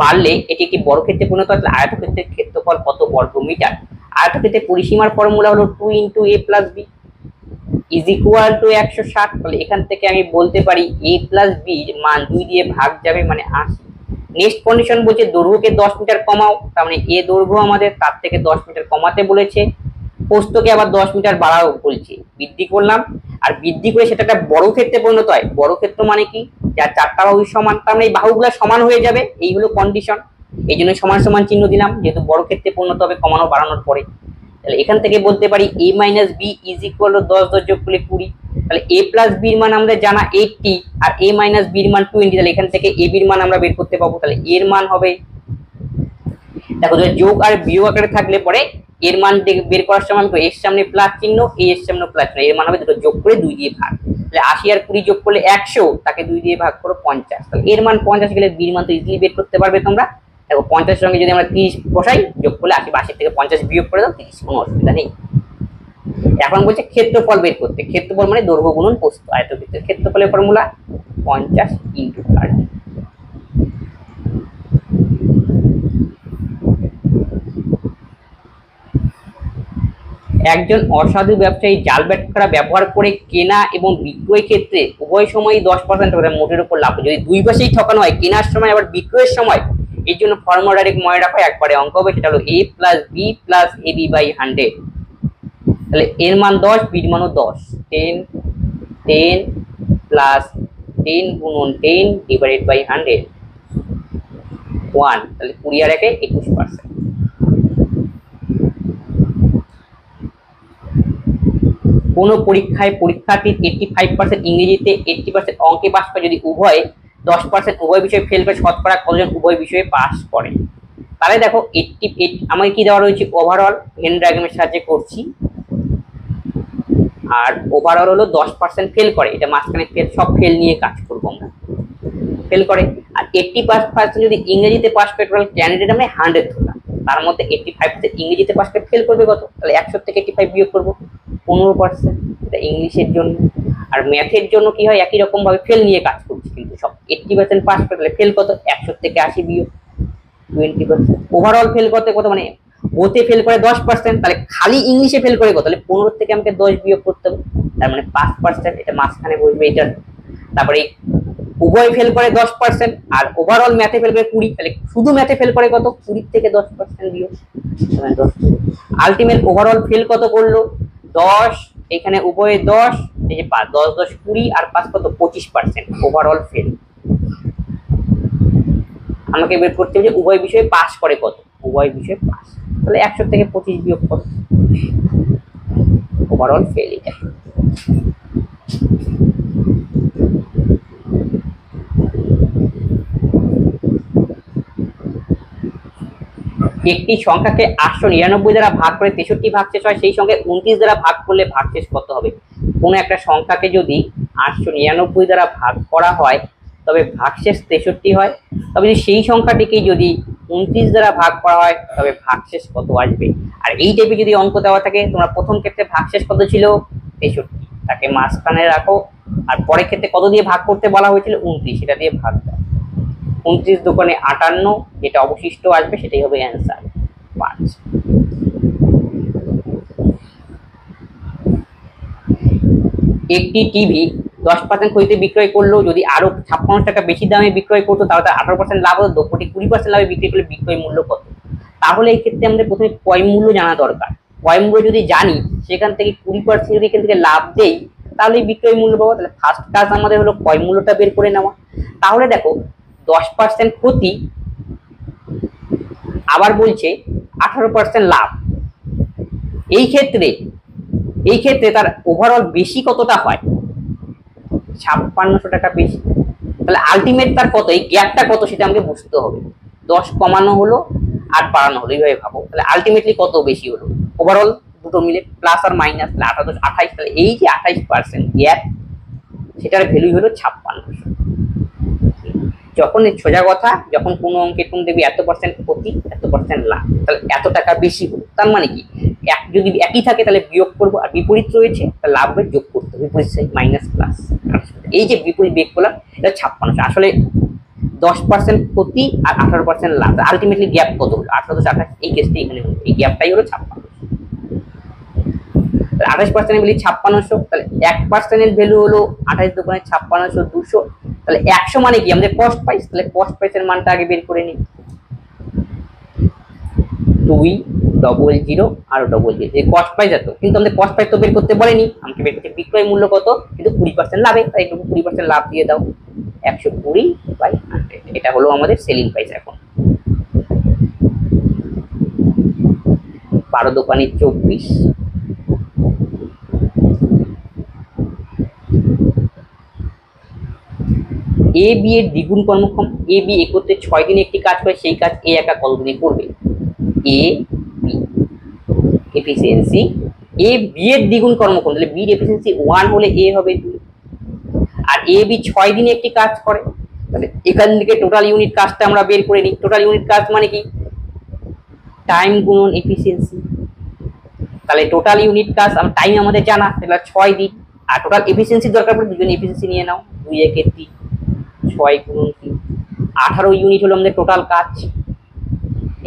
বাড়লে এটি একটি বর্গক্ষেত্রে পরিণত হয়। তাহলে আয়তক্ষেত্রের ক্ষেত্রফল কত বর্গ মিটার? আয়তক্ষেত্রের পরিসীমার ফর্মুলা হলো 2 × a + b is equal two 160। তাহলে এখান থেকে আমি বলতে পারি a + b এর মান 2 দিয়ে ভাগ যাবে, মানে 80। নেক্সট কন্ডিশন বলছে দৈর্ঘ্যকে 10 মিটার কমাও, তার মানে a দৈর্ঘ্য আমাদের তার থেকে 10 মিটার কমাতে বলেছে, প্রস্থকে আবার 10 মিটার বাড়াও বলছে, বৃদ্ধি করলাম। আর বৃদ্ধি করে সেটা একটা বড় ক্ষেত্রে পরিণত হয়। বড় ক্ষেত্র মানে কি? যার 4টা বাহু সমান, তার মানে এই বাহুগুলো সমান হয়ে যাবে, এই হলো কন্ডিশন। এই জন্য সমান সমান চিহ্ন দিলাম, যেহেতু বড় ক্ষেত্রে পরিণত হবে কমানো বাড়ানোর পরে। তাহলে এখান থেকে বলতে পারি a - b is equal two 10 10 যোগ করলে 20। তাহলে a + b এর মান আমরা জানা 80 আর a - b এর মান 20। তাহলে এখান থেকে a b এর মান আমরা বের করতে পাবো। তাহলে এর মান হবে, দেখো যোগ আর বিয়োগ আকারে থাকলে পরে এর মান বের করার সময় আমি এর সামনে প্লাস চিহ্ন, এর সামনে প্লাস চিহ্ন, এর মান হবে দুটো যোগ করে 2 দিয়ে ভাগ। তাহলে 80 আর 20 যোগ করলে 100, তাকে 2 দিয়ে ভাগ করো 50। তাহলে এর মান 50 গেলে b এর মান তো ইজিলি বের করতে পারবে তোমরা। দেখো 50 এর সঙ্গে যদি আমরা 30 বসাই, যোগ করলে 80, 80 থেকে 50 বিয়োগ করে দাও 30, কোনো অসুবিধা নেই। এখন বলছে ক্ষেত্রফল বের করতে। ক্ষেত্রফল মানে দৈর্ঘ্য গুণন প্রস্থ। আয়তক্ষেত্রের ক্ষেত্রফলের ফর্মুলা 50 × 30। একজন অসাধু ব্যবসায়ী জাল ব্যাটখারা ব্যবহার করে কেনা এবং বিক্রয় ক্ষেত্রে উভয় সময়ই 10% করে মোটের উপর লাভ। যদি দুই পাশেই ঠকানো হয়, কেনার সময় আবার বিক্রয়ের সময়, এই জন্য ফর্মুলা ডাইরেক্ট মনে রাখো, একবারে অঙ্ক হবে, সেটা হলো a + b + ab/100। তাহলে এর মান 10, b এর মানও 10, 10 10 + 10 × 10 / 100। 1, তাহলে 20 আর 1 21%। কোন পরীক্ষায় পরীক্ষার্থীর 85% ইংরেজিতে 80% অঙ্কে পাস করে, যদি উভয় 10% উভয় বিষয়ে ফেল করে, শতকরা কতজন উভয় বিষয়ে পাস করে? তাহলে দেখো 88 আমাকে কি দেওয়া রয়েছে, ওভারঅল ভেন ডায়াগ্রামের সাহায্যে করছি। আর ওভারঅল হলো 10% ফেল করে, এটা মাঝখানে ফেল, সব ফেল নিয়ে কাজ করবো আমরা, ফেল করে। আর 80% যদি ইংরেজিতে পাস করে, টোটাল ক্যান্ডিডেট আমরা 100 ধরলাম, তার মধ্যে 85% ইংরেজিতে পাস করে ফেল করবে কত, তাহলে 100 থেকে 85 বিয়োগ করবো 15%, এটা ইংলিশের জন্য। আর ম্যাথের জন্য কি হয়, একই রকম ভাবে ফেল নিয়ে কাজ করছি, কিন্তু সব 80% পাস করে, তাহলে ফেল কত, 100 থেকে 80 বিয়োগ 20%। ওভারঅল ফেল করতে কত, মানে ওতে ফেল করে 10%, তাহলে খালি ইংলিশে ফেল করে কত, তাহলে 15 থেকে আমাকে 10 বিয়োগ করতে হবে, তার মানে 5%, এটা মাঝখানে বসবে এটা। তারপরে উভয় ফেল করে 10% আর ওভারঅল ম্যাথে ফেল করে 20, তাহলে শুধু ম্যাথে ফেল করে কত, 20 থেকে 10% বিয়োগ 10। আলটিমেট ওভারঅল ফেল কত করলো 10, এখানে উভয়ে 10, এই যে 5, 10 10 20 আর 5 কত 25% ওভারঅল ফেল। আমাকে বের করতে হবে যে উভয় বিষয়ে পাস করে কত, উভয় বিষয়ে পাস, তাহলে 100 থেকে 25 বিয়োগ কত, ওভারঅল ফেল। এটা একটি সংখ্যাকে 899 দ্বারা ভাগ করে 63 ভাগশেষ হয়, সেই সঙ্গে 29 দ্বারা ভাগ করলে ভাগশেষ কত হবে? কোন একটা সংখ্যাকে যদি 899 দ্বারা ভাগ করা হয় তবে ভাগশেষ 63 হয়, তবে সেই সংখ্যাটিকে যদি 29 দ্বারা ভাগ করা হয় তবে ভাগশেষ কত আসবে? আর এই টাইপে যদি অঙ্ক দেওয়া থাকে, তোমরা প্রথম ক্ষেত্রে ভাগশেষ কত ছিল 63, তাকে মাঝখানে রাখো, আর পরের ক্ষেত্রে কত দিয়ে ভাগ করতে বলা হয়েছিল 29, সেটা দিয়ে ভাগ দাও। 29 দোকানে 58, যেটা অবশিষ্ট আসবে সেটাই হবে অ্যান্সার 5। একটি টিভি 10% ক্ষতিতে বিক্রয় করলো, যদি আরো 56 টাকা বেশি দামে বিক্রয় করতো তাহলে তার 18% লাভ হতো, কোটি 20% লাভে বিক্রি করলে বিক্রয় মূল্য কত? তাহলে এই ক্ষেত্রে আমাদের প্রথমে ক্রয় মূল্য জানা দরকার। ক্রয় মূল্য যদি জানি, সেখান থেকে 20% যদি এখান থেকে লাভ দেই, তাহলে বিক্রয় মূল্য পাবো। তাহলে ফার্স্ট কাজ আমাদের হলো ক্রয় মূল্যটা বের করে নেওয়া। তাহলে দেখো 10% ক্ষতি, আবার বলছে 18% লাভ, এই ক্ষেত্রে তার ওভারঅল বেশি কতটা হয়, 5600 টাকা বেশি। তাহলে আলটিমেট তার কত, এই গ্যাপটা কত সেটা আমাকে বুঝতে হবে। 10 কমানো হলো 8 বাড়ানো হলো, এইভাবে ভাবো। তাহলে আলটিমেটলি কত বেশি হলো ওভারঅল, দুটো মিলে প্লাস আর মাইনাস, তাহলে 28 28, তাহলে এই যে 28% গ্যাপ, সেটার ভ্যালু হলো 5600। যখন সোজা কথা, যখন কোনো অঙ্কের তুমি দেখবি এত পার্সেন্ট ক্ষতি এত পার্সেন্ট লাভ, তাহলে এত টাকা বেশি হলো, তার মানে কি যদি একই থাকে তাহলে বিয়োগ করবো, আর বিপরীত রয়েছে তাহলে লাভের যোগ করতে হবে, বিপরীত মাইনাস প্লাস। এই যে বিপরীত বেগ করলাম, এটা 5600, আসলে 10% ক্ষতি আর 18% লাভ, আলটিমেটলি গ্যাপ কত হলো 1828, এই কেসটি এখানে হলো, এই গ্যাপটাই হলো 5600। 28% ভ্যালু 5600, তাহলে 1% ভ্যালু হলো 28 দোকানে 5600 200, তাহলে 100 মানে কি আমাদের কস্ট প্রাইস, তাহলে কস্ট প্রাইসের মানটা আগে বের করে নিই। 200 আর 00, এই কস্ট প্রাইস এত, কিন্তু আমাদের কস্ট প্রাইস তো বের করতে বলেনি, আমাকে বের করতে বিক্রয় মূল্য কত, কিন্তু 20% লাভে, তাই একটু 20% লাভ দিয়ে দাও, 120/100, এটা হলো আমাদের সেলিং প্রাইস। এখন 12 দোকানে 24, এ বি এর দ্বিগুণ কর্মক্ষম, এ বি একত্রে 6 দিনে একটি কাজ করে, সেই কাজ এ একা কতদিনে করবে? A B efficiency, A B এর দ্বিগুণ কর্মক্ষম, তাহলে বি এর এফিসিয়েন্সি 1 হলে এ হবে 2, আর এ বি 6 দিনে একটি কাজ করে, তাহলে এখান থেকে টোটাল ইউনিট কাজটা আমরা বের করে নিই। টোটাল ইউনিট কাজ মানে কি, টাইম গুণন এফিসিয়েন্সি, তাহলে টোটাল ইউনিট কাজ টাইম আমাদের জানা, তাহলে 6 দিন, আর টোটাল এফিসিয়েন্সি দরকার পড়ে, দুজন এফিসিয়েন্সি নিয়ে নাও, 2 1 3, 6 গুণন 3, 18 ইউনিট হলো আমাদের টোটাল কাজ।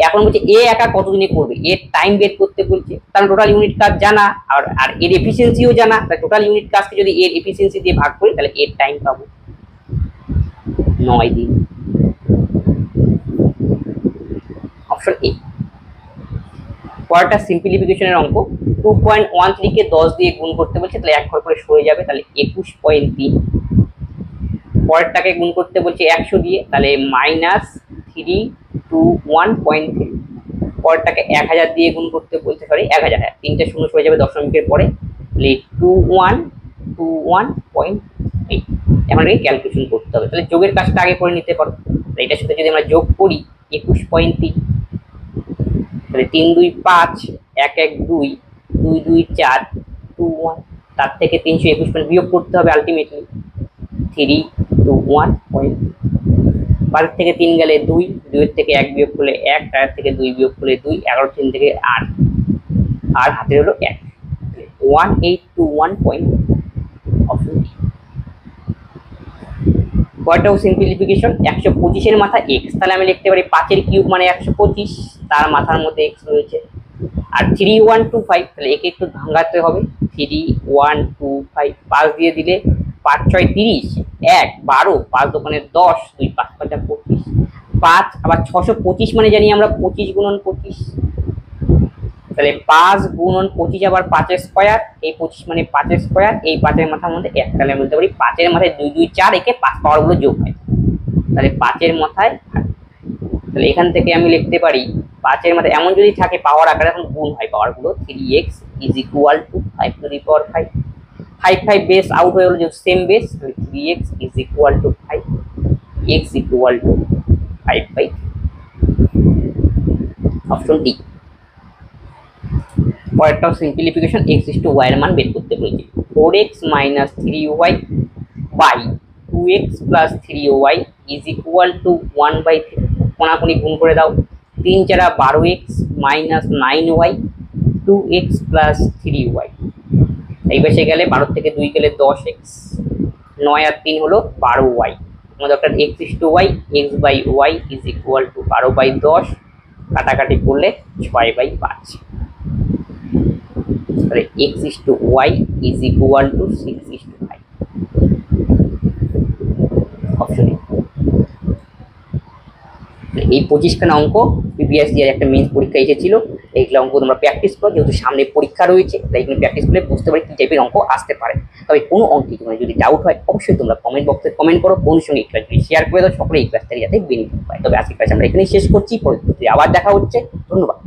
এখন বলছে এ একা কতদিনে করবে, এর টাইম বের করতে বলছে, কারণ টোটাল ইউনিট কাজ জানা আর এর এফিসিয়েন্সিও জানা, তাই টোটাল ইউনিট কাজকে যদি এর এফিসিয়েন্সি দিয়ে ভাগ করি তাহলে এর টাইম পাবো 9 দিন, অপশন এ। পরেরটা সিম্পলিফিকেশনের অঙ্ক, 2.13 কে 10 দিয়ে গুণ করতে বলছে, তাহলে এক ঘর করে সরে যাবে, তাহলে 21.3। পরেরটাকে গুণ করতে বলছে 100 দিয়ে, তাহলে -3 21.3, পরেরটাকে 1000 দিয়ে গুণ করতে বলতে, সরি 1000, হ্যাঁ 3টে শূন্য সরে যাবে দশমিকের পরে, 2121.8। এখন এটাকে ক্যালকুলেশন করতে হবে, তাহলে যোগের কাজটা আগে করে নিতে পারো। এটার সাথে যদি আমরা যোগ করি 21.3, তাহলে 3 2 5, 1 1 2, 2 2 4, 2 1, তার থেকে 321 বিয়োগ করতে হবে আলটিমেটলি 321. 5 থেকে 3 গেলে 2, 2 এর থেকে 1 বিয়োগ করলে 1, 4 থেকে 2 বিয়োগ করলে 2, 11 3 থেকে 8, আর হাতে হলো 1, 1821. Option D. পরেরটাও সিম্পলিফিকেশন, 125 এর মাথা x, তাহলে আমি লিখতে পারি 5 এর কিউব মানে 125, তার মাথার মধ্যে x রয়েছে। আর 3125, তাহলে একে একটু ভাঙাতে হবে, 3125 5 দিয়ে দিলে 5 6 30, 1 12, 5 দোকানে 10, 2 5 5 25, 5 আবার 625 মানে জানি আমরা 25 গুণন 25, তাহলে 5 গুণন 25 আবার 5 এর স্কয়ার, এই 25 মানে 5 এর স্কয়ার, এই 5 এর মাথার মধ্যে 1, তাহলে আমি বলতে পারি 5 এর মাথায় 2 2 4, একে 5 পাওয়ার গুলো যোগ হয়, তাহলে 5 এর মাথায়, তাহলে এখান থেকে আমি লিখতে পারি 5 এর মাথায় এমন যদি থাকে পাওয়ার আকারে এখন গুণ হয় পাওয়ার গুলো, 3x = 5 to the power 5, 5 5 base out হয়ে গেল, যে same base, 3x = 5, x = 5/3, option D. পরেরটাও সিম্পলিফিকেশন, x = y এর মান বের করতে বলেছি, 4x - 3y by 2x + 3y = 1/3, কোনাকুনি গুণ করে দাও, 3 4 12x - 9y, 2x + 3y, এই পাশে গেলে 12 থেকে 2 গেলে 10x, 9 আর 3 হলো 12y, আমাদের একটা x = y, x/y = 12/10, কাটাকাটি করলে 6/5, তাহলে x = y = 6:5, অপশন এ। এই 25খানা অঙ্ক প্রিভিয়াস ইয়ার একটা মেইন পরীক্ষা এসেছিল, এইগুলো অঙ্ক তোমরা প্র্যাকটিস করো, যেহেতু সামনে পরীক্ষা রয়েছে তাই এখানে প্র্যাকটিস করলে বুঝতে পারি কি টাইপের অঙ্ক আসতে পারে। তবে কোনো অঙ্কে তোমার যদি ডাউট হয় অবশ্যই তোমরা কমেন্ট বক্সে কমেন্ট করো, বন্ধুর সঙ্গে এই ক্লাসটি শেয়ার করে দাও, সকলে এই ক্লাস থেকে যাতে বেনিফিট পায়। তবে আজকের ক্লাস আমরা এখানেই শেষ করছি, পরবর্তীতে আবার দেখা হচ্ছে, ধন্যবাদ।